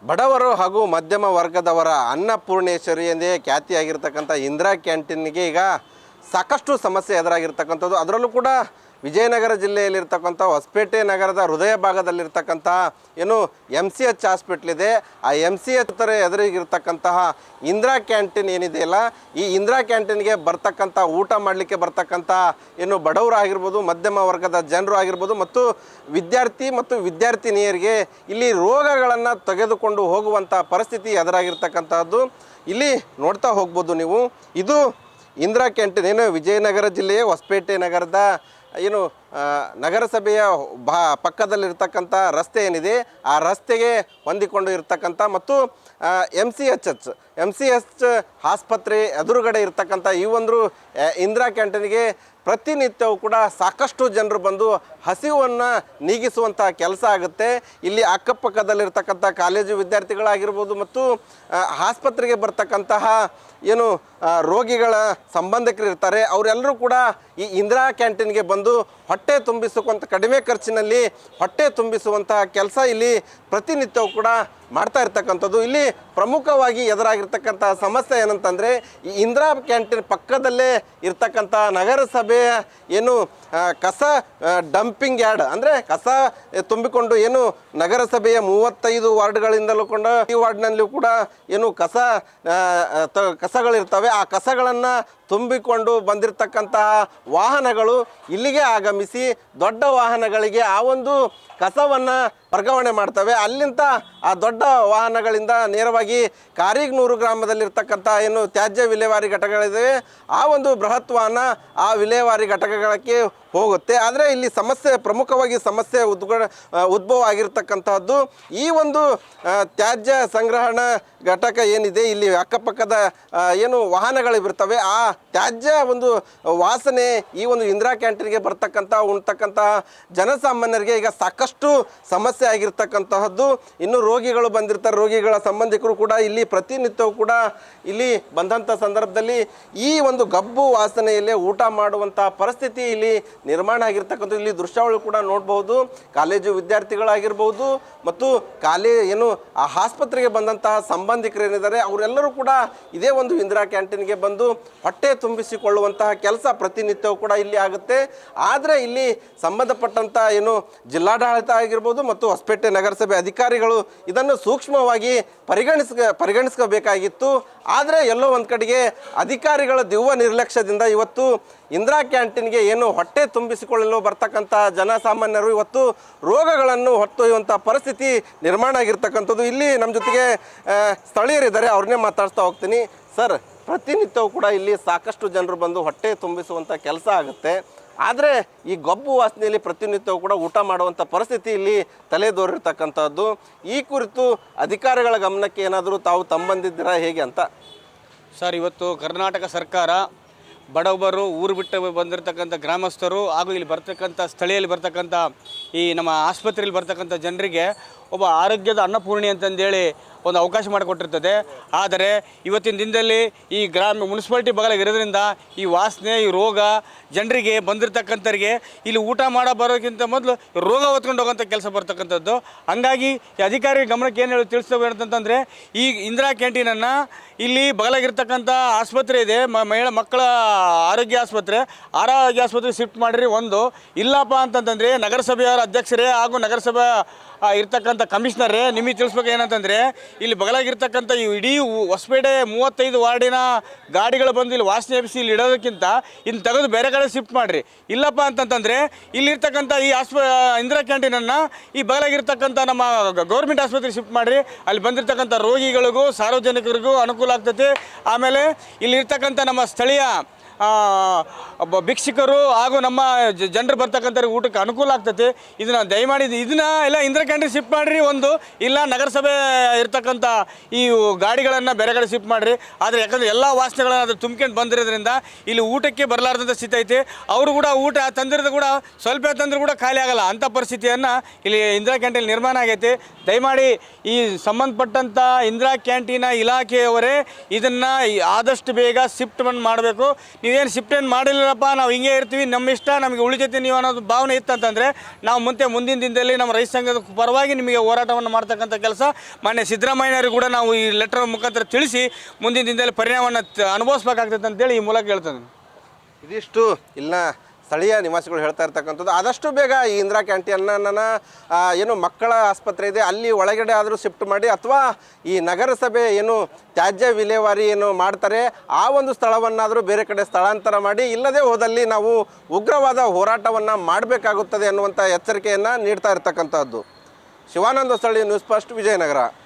ಬಡವರು ಹಾಗೂ ಮಧ್ಯಮ ವರ್ಗದವರ ಅನ್ನಪೂರ್ಣೇಶ್ವರಿ ಎಂದೇ ಖ್ಯಾತಿಯಾಗಿರ್ತಕ್ಕಂಥ ಇಂದಿರಾ ಕ್ಯಾಂಟೀನ್ಗೆ ಈಗ ಸಾಕಷ್ಟು ಸಮಸ್ಯೆ ಎದುರಾಗಿರ್ತಕ್ಕಂಥದ್ದು. ಅದರಲ್ಲೂ ಕೂಡ ವಿಜಯನಗರ ಜಿಲ್ಲೆಯಲ್ಲಿರ್ತಕ್ಕಂಥ ಹೊಸಪೇಟೆ ನಗರದ ಹೃದಯ ಭಾಗದಲ್ಲಿರ್ತಕ್ಕಂಥ ಏನು MCH ಹಾಸ್ಪಿಟ್ಲ್ ಇದೆ. ಆ MCH ಥರ ಎದುರಿಗಿರ್ತಕ್ಕಂತಹ ಇಂದಿರಾ ಕ್ಯಾಂಟೀನ್ ಏನಿದೆಯಲ್ಲ, ಈ ಇಂದಿರಾ ಕ್ಯಾಂಟೀನ್ಗೆ ಬರ್ತಕ್ಕಂಥ ಊಟ ಮಾಡಲಿಕ್ಕೆ ಬರ್ತಕ್ಕಂಥ ಏನು ಬಡವರು ಆಗಿರ್ಬೋದು, ಮಧ್ಯಮ ವರ್ಗದ ಜನರು ಆಗಿರ್ಬೋದು ಮತ್ತು ವಿದ್ಯಾರ್ಥಿ ಮತ್ತು ವಿದ್ಯಾರ್ಥಿನಿಯರಿಗೆ ಇಲ್ಲಿ ರೋಗಗಳನ್ನು ತೆಗೆದುಕೊಂಡು ಹೋಗುವಂಥ ಪರಿಸ್ಥಿತಿ ಎದುರಾಗಿರ್ತಕ್ಕಂಥದ್ದು ಇಲ್ಲಿ ನೋಡ್ತಾ ಹೋಗ್ಬೋದು ನೀವು. ಇದು ಇಂದಿರಾ ಕ್ಯಾಂಟೀನ್ ಏನು ವಿಜಯನಗರ ಜಿಲ್ಲೆಯ ಹೊಸಪೇಟೆ ನಗರದ ಏನು ನಗರಸಭೆಯ ಪಕ್ಕದಲ್ಲಿರ್ತಕ್ಕಂಥ ರಸ್ತೆ ಏನಿದೆ, ಆ ರಸ್ತೆಗೆ ಹೊಂದಿಕೊಂಡು ಇರ್ತಕ್ಕಂಥ ಮತ್ತು MCH ಆಸ್ಪತ್ರೆ ಎದುರುಗಡೆ ಇರ್ತಕ್ಕಂಥ ಈ ಒಂದು ಇಂದಿರಾ ಕ್ಯಾಂಟೀನ್ಗೆ ಪ್ರತಿನಿತ್ಯವೂ ಕೂಡ ಸಾಕಷ್ಟು ಜನರು ಬಂದು ಹಸಿವನ್ನು ನೀಗಿಸುವಂಥ ಕೆಲಸ ಆಗುತ್ತೆ. ಇಲ್ಲಿ ಅಕ್ಕಪಕ್ಕದಲ್ಲಿರ್ತಕ್ಕಂಥ ಕಾಲೇಜು ವಿದ್ಯಾರ್ಥಿಗಳಾಗಿರ್ಬೋದು ಮತ್ತು ಆಸ್ಪತ್ರೆಗೆ ಬರ್ತಕ್ಕಂತಹ ಏನು ರೋಗಿಗಳ ಸಂಬಂಧಿಕರು ಇರ್ತಾರೆ, ಅವರೆಲ್ಲರೂ ಕೂಡ ಈ ಇಂದಿರಾ ಕ್ಯಾಂಟೀನ್ಗೆ ಬಂದು ಹೊಟ್ಟೆ ತುಂಬಿಸುವಂಥ ಕಡಿಮೆ ಖರ್ಚಿನಲ್ಲಿ ಹೊಟ್ಟೆ ತುಂಬಿಸುವಂತಹ ಕೆಲಸ ಇಲ್ಲಿ ಪ್ರತಿನಿತ್ಯವೂ ಕೂಡ ಮಾಡ್ತಾ ಇರ್ತಕ್ಕಂಥದ್ದು. ಇಲ್ಲಿ ಪ್ರಮುಖವಾಗಿ ಎದುರಾಗಿರ್ತಕ್ಕಂಥ ಸಮಸ್ಯೆ ಏನಂತಂದರೆ, ಈ ಇಂದಿರಾ ಕ್ಯಾಂಟೀನ್ ಪಕ್ಕದಲ್ಲೇ ಇರ್ತಕ್ಕಂಥ ನಗರಸಭೆಯ ಏನು ಕಸ ಡಂಪಿಂಗ್ ಯಾರ್ಡ್ ಅಂದರೆ ಕಸ ತುಂಬಿಕೊಂಡು ಏನು ನಗರಸಭೆಯ 35 ವಾರ್ಡ್ಗಳಿಂದಲೂ ಕೂಡ ಈ ವಾರ್ಡ್ನಲ್ಲೂ ಕೂಡ ಏನು ಕಸಗಳಿರ್ತವೆ. ಆ ಕಸಗಳನ್ನು ತುಂಬಿಕೊಂಡು ಬಂದಿರತಕ್ಕಂತಹ ವಾಹನಗಳು ಇಲ್ಲಿಗೆ ಆಗಮಿಸಿ ದೊಡ್ಡ ವಾಹನಗಳಿಗೆ ಆ ಒಂದು ಕಸವನ್ನು ವರ್ಗಾವಣೆ ಮಾಡ್ತವೆ. ಅಲ್ಲಿಂದ ಆ ದೊಡ್ಡ ವಾಹನಗಳಿಂದ ನೇರವಾಗಿ ಕಾರಿಗ್ನೂರು ಗ್ರಾಮದಲ್ಲಿರ್ತಕ್ಕಂಥ ಏನು ತ್ಯಾಜ್ಯ ವಿಲೇವಾರಿ ಘಟಕಗಳಿವೆ, ಆ ಒಂದು ಬೃಹತ್ ವಾಹನ ಆ ವಿಲೇವಾರಿ ಘಟಕಗಳಿಗೆ ಹೋಗುತ್ತೆ. ಆದರೆ ಇಲ್ಲಿ ಪ್ರಮುಖವಾಗಿ ಸಮಸ್ಯೆ ಉದ್ಭವ ಆಗಿರ್ತಕ್ಕಂಥದ್ದು ಈ ಒಂದು ತ್ಯಾಜ್ಯ ಸಂಗ್ರಹಣಾ ಘಟಕ ಏನಿದೆ, ಇಲ್ಲಿ ಅಕ್ಕಪಕ್ಕದ ಏನು ವಾಹನಗಳಿರ್ತವೆ, ಆ ತ್ಯಾಜ್ಯ ಒಂದು ವಾಸನೆ ಈ ಒಂದು ಇಂದಿರಾ ಕ್ಯಾಂಟೀನ್ಗೆ ಉಣ್ತಕ್ಕಂತಹ ಜನಸಾಮಾನ್ಯರಿಗೆ ಈಗ ಸಾಕಷ್ಟು ಸಮಸ್ಯೆ ಆಗಿರ್ತಕ್ಕಂತಹದ್ದು. ಇನ್ನು ರೋಗಿಗಳು ಬಂದಿರ್ತಾರೆ, ರೋಗಿಗಳ ಸಂಬಂಧಿಕರು ಕೂಡ ಇಲ್ಲಿ ಪ್ರತಿನಿತ್ಯವೂ ಕೂಡ ಇಲ್ಲಿ ಬಂದಂಥ ಸಂದರ್ಭದಲ್ಲಿ ಈ ಒಂದು ಗಬ್ಬು ವಾಸನೆಯಲ್ಲೇ ಊಟ ಮಾಡುವಂಥ ಪರಿಸ್ಥಿತಿ ಇಲ್ಲಿ ನಿರ್ಮಾಣ ಆಗಿರ್ತಕ್ಕಂಥದ್ದು. ಇಲ್ಲಿ ದೃಶ್ಯಾವಳಿ ಕೂಡ ನೋಡ್ಬೋದು. ಕಾಲೇಜು ವಿದ್ಯಾರ್ಥಿಗಳಾಗಿರ್ಬೋದು ಮತ್ತು ಆ ಆಸ್ಪತ್ರೆಗೆ ಬಂದಂತಹ ಸಂಬಂಧಿಕರು ಏನಿದ್ದಾರೆ ಅವರೆಲ್ಲರೂ ಕೂಡ ಇದೇ ಒಂದು ಇಂದಿರಾ ಕ್ಯಾಂಟೀನ್ಗೆ ಬಂದು ಹೊಟ್ಟೆ ತುಂಬಿಸಿಕೊಳ್ಳುವಂತಹ ಕೆಲಸ ಪ್ರತಿನಿತ್ಯವೂ ಕೂಡ ಇಲ್ಲಿ ಆಗುತ್ತೆ. ಆದರೆ ಇಲ್ಲಿ ಸಂಬಂಧಪಟ್ಟಂಥ ಏನು ಜಿಲ್ಲಾಡಳಿತ ಆಗಿರ್ಬೋದು ಮತ್ತು ಹೊಸಪೇಟೆ ನಗರಸಭೆ ಅಧಿಕಾರಿಗಳು ಇದನ್ನು ಸೂಕ್ಷ್ಮವಾಗಿ ಪರಿಗಣಿಸಬೇಕಾಗಿತ್ತು. ಆದರೆ ಎಲ್ಲೋ ಒಂದು ಕಡೆಗೆ ಅಧಿಕಾರಿಗಳ ದಿವ್ಯ ನಿರ್ಲಕ್ಷ್ಯದಿಂದ ಇವತ್ತು ಇಂದಿರಾ ಕ್ಯಾಂಟೀನ್ಗೆ ಏನು ಹೊಟ್ಟೆ ತುಂಬಿಸಿಕೊಳ್ಳಲು ಬರ್ತಕ್ಕಂಥ ಜನಸಾಮಾನ್ಯರು ಇವತ್ತು ರೋಗಗಳನ್ನು ಹೊತ್ತೊಯ್ಯುವಂಥ ಪರಿಸ್ಥಿತಿ ನಿರ್ಮಾಣ ಆಗಿರ್ತಕ್ಕಂಥದ್ದು. ಇಲ್ಲಿ ನಮ್ಮ ಜೊತೆಗೆ ಸ್ಥಳೀಯರಿದ್ದಾರೆ, ಅವ್ರನ್ನೇ ಮಾತಾಡ್ತಾ ಹೋಗ್ತೀನಿ. ಸರ್, ಪ್ರತಿನಿತ್ಯವೂ ಕೂಡ ಇಲ್ಲಿ ಸಾಕಷ್ಟು ಜನರು ಬಂದು ಹೊಟ್ಟೆ ತುಂಬಿಸುವಂಥ ಕೆಲಸ ಆಗುತ್ತೆ. ಆದರೆ ಈ ಗಬ್ಬು ವಾಸನೆಯಲ್ಲಿ ಪ್ರತಿನಿತ್ಯವೂ ಕೂಡ ಊಟ ಮಾಡುವಂಥ ಪರಿಸ್ಥಿತಿ ಇಲ್ಲಿ ತಲೆದೋರಿರ್ತಕ್ಕಂಥದ್ದು. ಈ ಕುರಿತು ಅಧಿಕಾರಿಗಳ ಗಮನಕ್ಕೆ ಏನಾದರೂ ತಾವು ತಂಬಂದಿದ್ದೀರಾ ಹೇಗೆ ಅಂತ? ಸರ್, ಇವತ್ತು ಕರ್ನಾಟಕ ಸರ್ಕಾರ ಬಡವರು ಊರು ಬಿಟ್ಟು ಬಂದಿರತಕ್ಕಂಥ ಗ್ರಾಮಸ್ಥರು ಹಾಗೂ ಇಲ್ಲಿ ಬರ್ತಕ್ಕಂಥ ಸ್ಥಳೀಯಲ್ಲಿ ಬರ್ತಕ್ಕಂಥ ಈ ನಮ್ಮ ಆಸ್ಪತ್ರೆಯಲ್ಲಿ ಬರ್ತಕ್ಕಂಥ ಜನರಿಗೆ ಒಬ್ಬ ಆರೋಗ್ಯದ ಅನ್ನಪೂರ್ಣಿ ಅಂತಂದೇಳಿ ಒಂದು ಅವಕಾಶ ಮಾಡಿಕೊಟ್ಟಿರ್ತದೆ. ಆದರೆ ಇವತ್ತಿನ ದಿನದಲ್ಲಿ ಈ ಮುನ್ಸಿಪಾಲ್ಟಿ ಬಗಲಾಗಿರೋದ್ರಿಂದ ಈ ವಾಸನೆ, ಈ ರೋಗ ಜನರಿಗೆ ಬಂದಿರತಕ್ಕಂಥವ್ರಿಗೆ ಇಲ್ಲಿ ಊಟ ಬರೋಕ್ಕಿಂತ ಮೊದಲು ರೋಗ ಹೊತ್ಕೊಂಡು ಹೋಗೋಂಥ ಕೆಲಸ ಬರ್ತಕ್ಕಂಥದ್ದು. ಹಂಗಾಗಿ ಈ ಅಧಿಕಾರಿ ಗಮನಕ್ಕೆ ಏನು ತಿಳಿಸ್ತೇವೆ ಅಂತಂತಂದರೆ, ಈ ಇಂದಿರಾ ಕ್ಯಾಂಟೀನನ್ನು ಇಲ್ಲಿ ಬಗಲಾಗಿರ್ತಕ್ಕಂಥ ಆಸ್ಪತ್ರೆ ಇದೆ, ಮಕ್ಕಳ ಆರೋಗ್ಯ ಆಸ್ಪತ್ರೆ ಶಿಫ್ಟ್ ಮಾಡಿರಿ. ಒಂದು ಇಲ್ಲಪ್ಪ ಅಂತಂತಂದರೆ ನಗರಸಭೆಯವರ ಅಧ್ಯಕ್ಷರೇ ಹಾಗೂ ನಗರಸಭೆ ಇರ್ತಕ್ಕಂಥ ಕಮಿಷನರೇ ನಿಮಗೆ ತಿಳಿಸ್ಬೇಕು ಏನಂತಂದರೆ, ಇಲ್ಲಿ ಬಗಲಾಗಿರ್ತಕ್ಕಂಥ ಇಡೀ ಹೊಸಪೇಟೆ 35 ವಾರ್ಡಿನ ಗಾಡಿಗಳು ಬಂದು ಇಲ್ಲಿ ವಾಸನೆ ಎಬ್ಬಿಸಿ ಇಲ್ಲಿ ಇಡೋದಕ್ಕಿಂತ ಇನ್ನು ತೆಗೆದು ಬೇರೆ ಕಡೆ ಶಿಫ್ಟ್ ಮಾಡಿರಿ. ಇಲ್ಲಪ್ಪ ಅಂತಂತಂದರೆ ಇಲ್ಲಿರ್ತಕ್ಕಂಥ ಈ ಇಂದಿರಾ ಕ್ಯಾಂಟೀನನ್ನು ಈ ಬಗಲಾಗಿರ್ತಕ್ಕಂಥ ನಮ್ಮ ಗೌರ್ಮೆಂಟ್ ಆಸ್ಪತ್ರೆಗೆ ಶಿಫ್ಟ್ ಮಾಡಿರಿ. ಅಲ್ಲಿ ಬಂದಿರತಕ್ಕಂಥ ರೋಗಿಗಳಿಗೂ ಸಾರ್ವಜನಿಕರಿಗೂ ಅನುಕೂಲ ಆಗ್ತೈತಿ. ಆಮೇಲೆ ಇಲ್ಲಿರ್ತಕ್ಕಂಥ ನಮ್ಮ ಸ್ಥಳೀಯ ಭಿಕ್ಷುಕರು ಹಾಗೂ ನಮ್ಮ ಜನರು ಬರ್ತಕ್ಕಂಥವ್ರಿಗೆ ಊಟಕ್ಕೆ ಅನುಕೂಲ ಆಗ್ತೈತಿ. ಇದನ್ನು ದಯಮಾಡಿ ಎಲ್ಲ ಇಂದಿರಾ ಕ್ಯಾಂಟೀನ್ ಶಿಫ್ಟ್ ಮಾಡಿರಿ. ಒಂದು ಇಲ್ಲ ನಗರಸಭೆ ಇರ್ತಕ್ಕಂಥ ಈ ಗಾಡಿಗಳನ್ನು ಬೇರೆ ಕಡೆ ಶಿಫ್ಟ್ ಮಾಡಿರಿ. ಆದರೆ ಯಾಕಂದರೆ ಎಲ್ಲ ವಾಸನೆಗಳನ್ನು ಅದು ತುಂಬ್ಕೊಂಡು ಬಂದಿರೋದ್ರಿಂದ ಇಲ್ಲಿ ಊಟಕ್ಕೆ ಬರಲಾರ್ದಂಥ ಸ್ಥಿತಿ ಐತಿ. ಅವರು ಕೂಡ ಊಟ ತಂದಿರೋದು ಕೂಡ ಸ್ವಲ್ಪ ತಂದರೂ ಕೂಡ ಖಾಲಿ ಆಗಲ್ಲ ಅಂಥ ಪರಿಸ್ಥಿತಿಯನ್ನು ಇಲ್ಲಿ ಇಂದಿರಾ ಕ್ಯಾಂಟೀನ್ ನಿರ್ಮಾಣ ಆಗೈತಿ. ದಯಮಾಡಿ ಈ ಸಂಬಂಧಪಟ್ಟಂಥ ಇಂದಿರಾ ಕ್ಯಾಂಟೀನ ಇಲಾಖೆಯವರೇ ಇದನ್ನು ಆದಷ್ಟು ಬೇಗ ಶಿಫ್ಟ್ ಮಾಡಬೇಕು. ನೀವೇನು ಶಿಫ್ಟ್ ಏನು ಮಾಡಿಲ್ಲಪ್ಪ, ನಾವು ಹಿಂಗೆ ಇರ್ತೀವಿ, ನಮ್ಮ ಇಷ್ಟ, ನಮಗೆ ಉಳಿತೈತಿ ನೀವು ಅನ್ನೋದು ಭಾವನೆ ಇತ್ತಂತಂದರೆ ನಾವು ಮುಂದಿನ ದಿನದಲ್ಲಿ ನಮ್ಮ ರೈತ ಸಂಘದ ಪರವಾಗಿ ನಿಮಗೆ ಹೋರಾಟವನ್ನು ಮಾಡ್ತಕ್ಕಂಥ ಕೆಲಸ ಮಾನ್ಯ ಸಿದ್ದರಾಮಯ್ಯನವರು ಕೂಡ ನಾವು ಈ ಲೆಟರ್ ಮುಖಾಂತರ ತಿಳಿಸಿ ಮುಂದಿನ ದಿನದಲ್ಲಿ ಪರಿಣಾಮವನ್ನು ಅನುಭವಿಸ್ಬೇಕಾಗ್ತೈತೆ ಅಂತೇಳಿ ಈ ಮೂಲಕ ಹೇಳ್ತೇನೆ. ಇದಿಷ್ಟು ಇಲ್ಲ ಸ್ಥಳೀಯ ನಿವಾಸಿಗಳು ಹೇಳ್ತಾ ಇರ್ತಕ್ಕಂಥದ್ದು. ಆದಷ್ಟು ಬೇಗ ಈ ಇಂದಿರಾ ಕ್ಯಾಂಟೀನನ್ನು ಏನು ಮಕ್ಕಳ ಆಸ್ಪತ್ರೆ ಇದೆ ಅಲ್ಲಿ ಒಳಗಡೆ ಆದರೂ ಶಿಫ್ಟ್ ಮಾಡಿ, ಅಥವಾ ಈ ನಗರಸಭೆ ಏನು ತ್ಯಾಜ್ಯ ವಿಲೇವಾರಿ ಏನು ಮಾಡ್ತಾರೆ ಆ ಒಂದು ಸ್ಥಳವನ್ನಾದರೂ ಬೇರೆ ಕಡೆ ಸ್ಥಳಾಂತರ ಮಾಡಿ, ಇಲ್ಲದೆ ಹೋದಲ್ಲಿ ನಾವು ಉಗ್ರವಾದ ಹೋರಾಟವನ್ನು ಮಾಡಬೇಕಾಗುತ್ತದೆ ಅನ್ನುವಂಥ ಎಚ್ಚರಿಕೆಯನ್ನು ನೀಡ್ತಾ ಇರ್ತಕ್ಕಂಥದ್ದು. Shivananda Hosalli, news first, Vijayanagara.